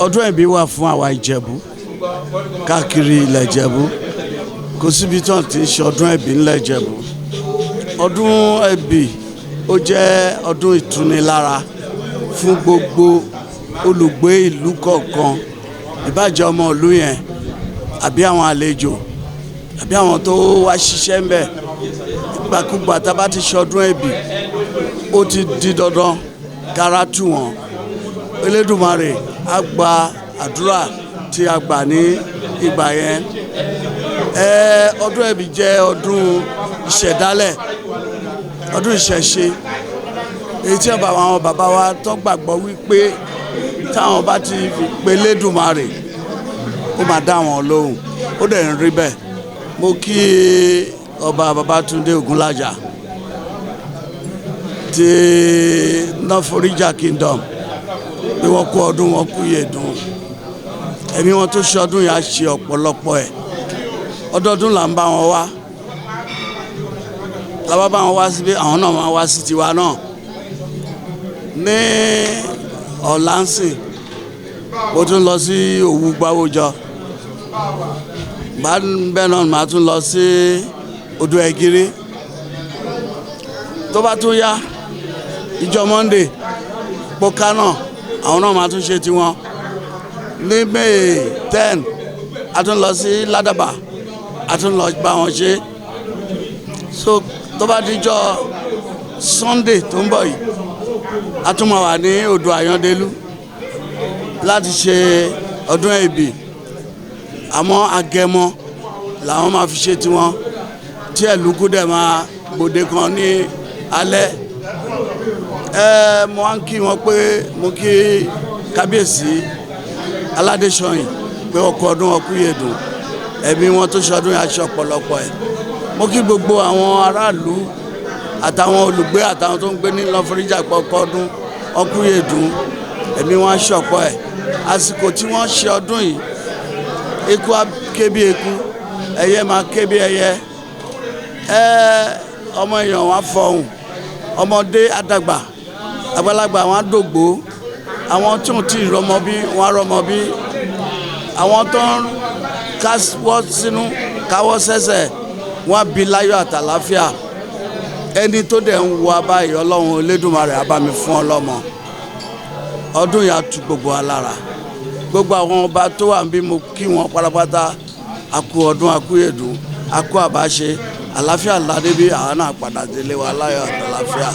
ọdún Ẹ̀bí wà fún àwa Ìjẹ̀bú káàkiri ilẹ̀ Ìjẹ̀bú kò síbi tí wọ́n ti ń ṣe ọdún Ẹ̀bí ńlẹ̀ Ìjẹ̀bú. Ọdún Ẹ̀bí ó jẹ́ ọdún ìtúnilára fún gbogbo olùgbé ìlú kọ̀ọ̀kan, ìbájẹ́ ọmọ ìlú yẹn àbí àwọn àlejò àbí àwọn tó wá ṣiṣẹ́ ń bẹ̀. Ìgbàkúgbà tá bá ti ṣe ọdún Ẹ̀bí ó ti di dandan kára tù wọ́n. Elédùmarè á gba àdúrà tí a gbà ní ìgbà yẹn. Ọdún Ẹ̀bí jẹ́ ọdún ìṣẹ̀dálẹ̀, ọdún ìṣẹ̀ṣe, èyí tí àwọn bàbá wa tó gbàgbọ́ wípé táwọn bá ti fi pe Elédùmarè ó máa dá wọn lóhùn, ó dẹ̀ ń rí bẹ́ẹ̀. Mo kí ọba Babátúndé Ògúnlájà ti Odo-Noforija Kingdom bí wọ́n kú ọdún wọn kú yèdùn. Ẹ̀mí wọn tó ṣe ọdún yà ṣe ọ̀pọ̀lọpọ̀ ẹ̀. Ọdọọdún là ń bá wọn wá, lábá bá wọn wá síbí, àwọn náà máa wá sí tiwa náà. Ní ọ̀làǹsìn mo tún lọ sí Òwu gbáwójọ, bẹ́ẹ̀ náà màá tún lọ sí Odò Ẹ̀gírí. Tó bá tún yá ìjọ Monday póká náà àwọn náà máa tún ṣe tiwọn. Ní May 10 a tún lọ sí Ládàbà, a tún lọ bá wọn ṣe. So tó bá dijọ́ Sunday tó ń bọ̀ yìí a tún máa wà ní Odò Àyàndélú láti ṣe ọdún Ẹ̀bí. Àmọ́ Agẹmọ làwọn máa fi ṣe tiwọn, tí ẹ̀lúkú dẹ̀ máa gbòde kan ní alẹ́. Mo wá ń kí wọn pé mo kí kábíyèsí Aládéṣọyìn pé ọkọ ọdún ọkú yèdùn, ẹ̀mí wọn tó ṣọdún yà ṣe ọ̀pọ̀lọpọ̀ ẹ̀. Mo kí gbogbo àwọn aráàlú àtàwọn olùgbé àtàwọn tó ń gbé ní Odo-Noforija ọkọ ọdún ọkú yèdùn, ẹ̀mí wọn ṣọ̀pọ̀ ẹ̀. Àsìkò tí wọ́n ṣe ọdún yìí, eku á ké bí eku, ẹyẹ máa ké bí ẹyẹ. Ọmọ èèyàn wá fọhùn, ọmọdé àdàgbà, àgbàlagbà wọn á dògbò, àwọn tí ò tí ì rọmọ bí wọn á rọmọ bí, àwọn tó ń káwọ́ sínú káwọ́ sẹ́sẹ̀ wọn á bí láyọ̀ àtàláfíà. Ẹni tó dẹ̀ ń wo abáyé Ọlọ́run Elédùmarè á bá mi fún ọlọ́mọ. Ọdún yà tu gbogbo alára, gbogbo àwọn ọba tó wà níbí mo kí wọn pátápátá. A kú ọdún, a kú yèdùn, a kú àbáṣe, àlàáfíà ládé bí àwọn náà padà délé wa láyọ̀ àtàláfíà.